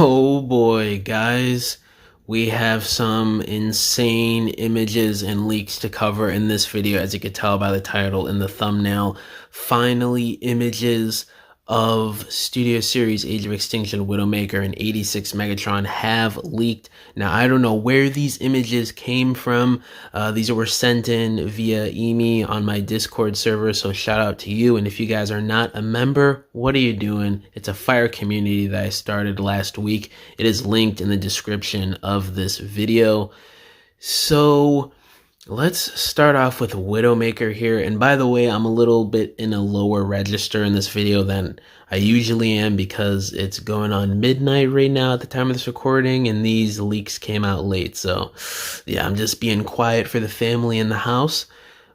Oh boy, guys, we have some insane images and leaks to cover in this video, as you could tell by the title and the thumbnail. Finally, images of Studio Series Age of Extinction Widowmaker and 86 Megatron have leaked. Now, I don't know where these images came from. These were sent in via email on my Discord server, so shout out to you. And if you guys are not a member, what are you doing? It's a fire community that I started last week. It is linked in the description of this video. So let's start off with Widowmaker here. And by the way, I'm a little bit in a lower register in this video than I usually am because it's going on midnight right now at the time of this recording, and these leaks came out late. So yeah, I'm just being quiet for the family in the house.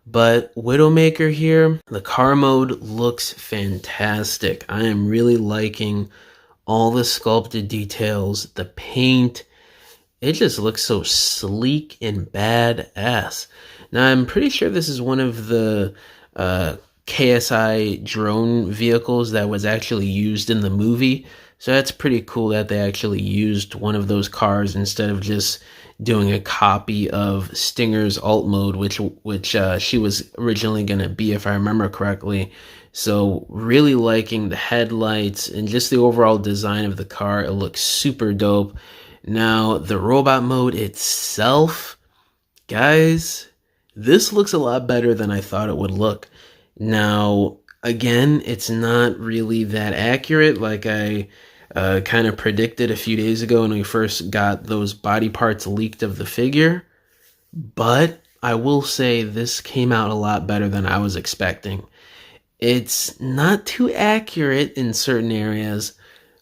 But Widowmaker here, the car mode looks fantastic. I am really liking all the sculpted details, the paint. It just looks so sleek and badass. Now, I'm pretty sure this is one of the KSI drone vehicles that was actually used in the movie. So that's pretty cool that they actually used one of those cars instead of just doing a copy of Stinger's alt mode, which she was originally going to be, if I remember correctly. So really liking the headlights and just the overall design of the car. It looks super dope. Now, the robot mode itself, guys, this looks a lot better than I thought it would look. Now, again, it's not really that accurate like I kind of predicted a few days ago when we first got those body parts leaked of the figure. But I will say this came out a lot better than I was expecting. It's not too accurate in certain areas,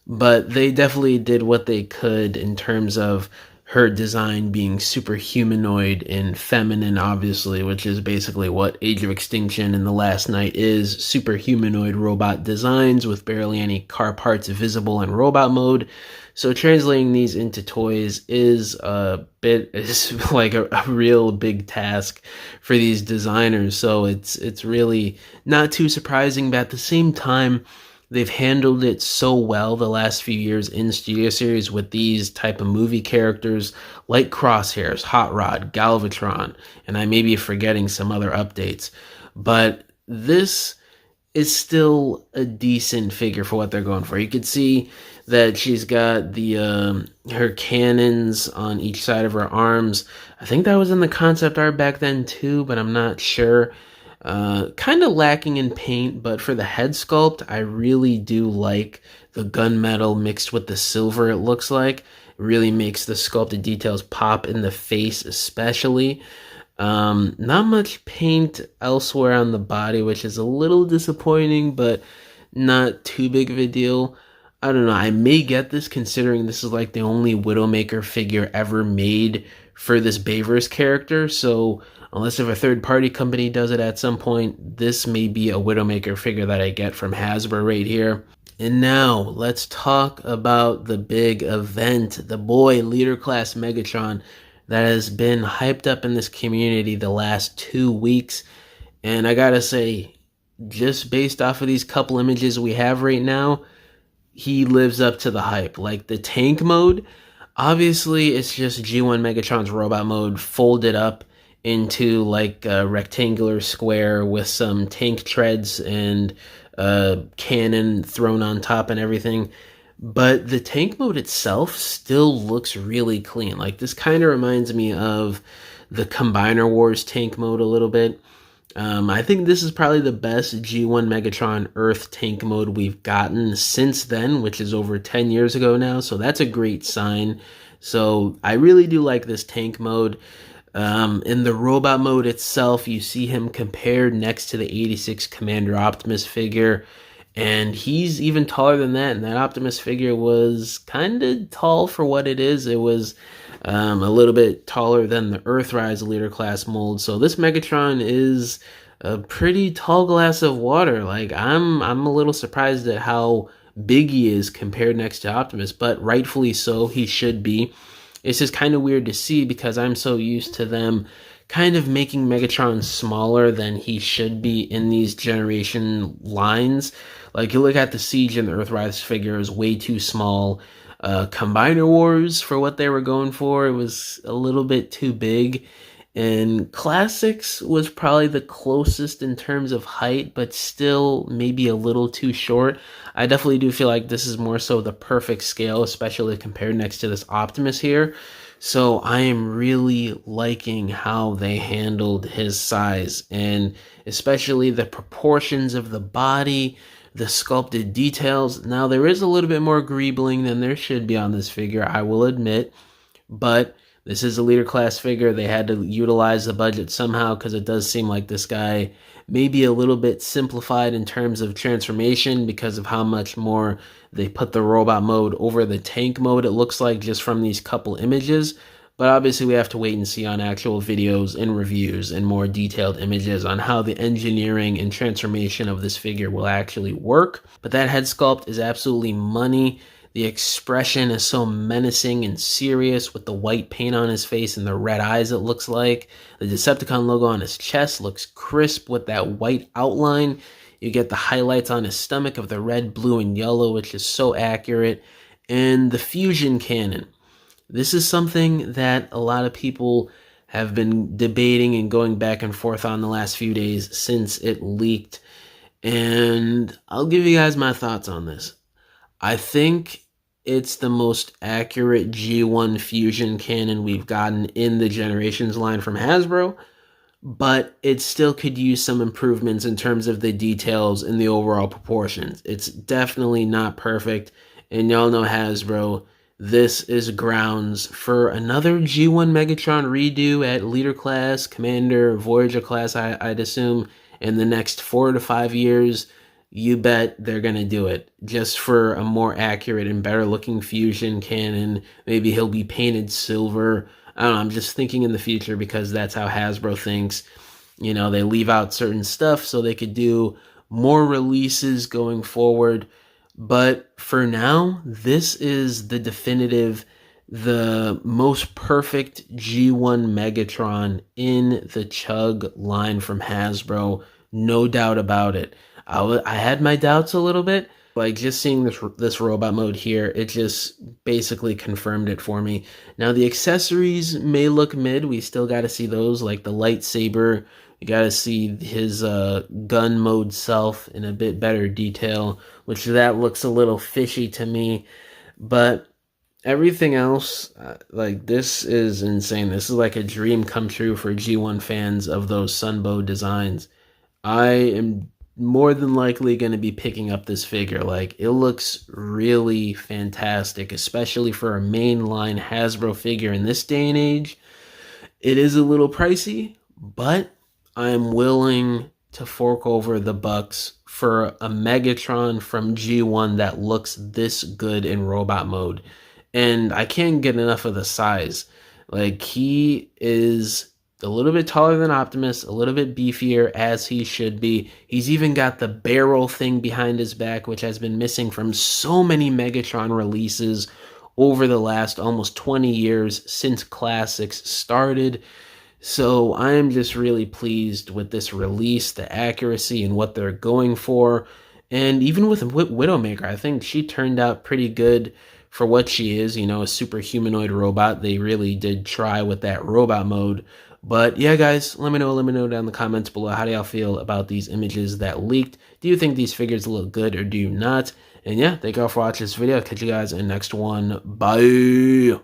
but they definitely did what they could in terms of her design being super humanoid and feminine, obviously, which is basically what Age of Extinction and The Last Night is. Super humanoid robot designs with barely any car parts visible in robot mode. So translating these into toys is like a real big task for these designers. So it's really not too surprising, but at the same time, they've handled it so well the last few years in Studio Series with these type of movie characters like Crosshairs, Hot Rod, Galvatron, and I may be forgetting some other updates. But this is still a decent figure for what they're going for. You can see that she's got the her cannons on each side of her arms. I think that was in the concept art back then too, but I'm not sure. Kind of lacking in paint, but for the head sculpt, I really do like the gunmetal mixed with the silver, it looks like. It really makes the sculpted details pop in the face especially. Not much paint elsewhere on the body, which is a little disappointing, but not too big of a deal. I don't know, I may get this considering this is like the only Widowmaker figure ever made for this Bayverse character, so unless if a third-party company does it at some point, this may be a Widowmaker figure that I get from Hasbro right here. And now, let's talk about the big event, the boy Leader Class Megatron that has been hyped up in this community the last 2 weeks. And I gotta say, just based off of these couple images we have right now, he lives up to the hype. Like the tank mode, obviously it's just G1 Megatron's robot mode folded up into like a rectangular square with some tank treads and cannon thrown on top and everything. But the tank mode itself still looks really clean. Like this kind of reminds me of the Combiner Wars tank mode a little bit. I think this is probably the best G1 Megatron Earth tank mode we've gotten since then, which is over 10 years ago now. So that's a great sign. So I really do like this tank mode. In the robot mode itself, you see him compared next to the 86 Commander Optimus figure, and he's even taller than that, and that Optimus figure was kind of tall for what it is. It was a little bit taller than the Earthrise Leader Class mold, so this Megatron is a pretty tall glass of water. Like, I'm a little surprised at how big he is compared next to Optimus, but rightfully so, he should be. It's just kind of weird to see because I'm so used to them kind of making Megatron smaller than he should be in these generation lines. Like, you look at the Siege and the Earthrise figure is way too small. Combiner Wars for what they were going for. It was a little bit too big. And Classics was probably the closest in terms of height, but still maybe a little too short. I definitely do feel like this is more so the perfect scale, especially compared next to this Optimus here. So I am really liking how they handled his size, and especially the proportions of the body, the sculpted details. Now, there is a little bit more greebling than there should be on this figure, I will admit, but this is a leader class figure. They had to utilize the budget somehow, because it does seem like this guy may be a little bit simplified in terms of transformation because of how much more they put the robot mode over the tank mode, it looks like, just from these couple images. But obviously we have to wait and see on actual videos and reviews and more detailed images on how the engineering and transformation of this figure will actually work. But that head sculpt is absolutely money. The expression is so menacing and serious with the white paint on his face and the red eyes, it looks like. The Decepticon logo on his chest looks crisp with that white outline. You get the highlights on his stomach of the red, blue, and yellow, which is so accurate. And the fusion cannon. This is something that a lot of people have been debating and going back and forth on the last few days since it leaked. And I'll give you guys my thoughts on this. I think it's the most accurate G1 fusion cannon we've gotten in the Generations line from Hasbro, but it still could use some improvements in terms of the details and the overall proportions. It's definitely not perfect, and y'all know Hasbro. This is grounds for another G1 Megatron redo at Leader Class, Commander, Voyager Class, I'd assume, in the next 4 to 5 years. You bet they're going to do it, just for a more accurate and better looking fusion cannon. Maybe he'll be painted silver. I don't know, I'm just thinking in the future, because that's how Hasbro thinks. You know, they leave out certain stuff so they could do more releases going forward. But for now, this is the definitive, the most perfect G1 Megatron in the Chug line from Hasbro. No doubt about it. I had my doubts a little bit, like just seeing this robot mode here, it just basically confirmed it for me. Now the accessories may look mid. We still got to see those, like the lightsaber. You got to see his gun mode self in a bit better detail, which that looks a little fishy to me. But everything else, like, this is insane. This is like a dream come true for G1 fans of those Sunbow designs. I am more than likely going to be picking up this figure. Like, it looks really fantastic, especially for a mainline Hasbro figure in this day and age. It is a little pricey, but I'm willing to fork over the bucks for a Megatron from G1 that looks this good in robot mode. And I can't get enough of the size. Like, he is a little bit taller than Optimus, a little bit beefier, as he should be. He's even got the barrel thing behind his back, which has been missing from so many Megatron releases over the last almost 20 years since Classics started. So I am just really pleased with this release, the accuracy and what they're going for. And even with Widowmaker, I think she turned out pretty good for what she is, you know, a super humanoid robot. They really did try with that robot mode. But yeah, guys, let me know down in the comments below. How do y'all feel about these images that leaked? Do you think these figures look good or do you not? And yeah, thank y'all for watching this video. I'll catch you guys in the next one. Bye.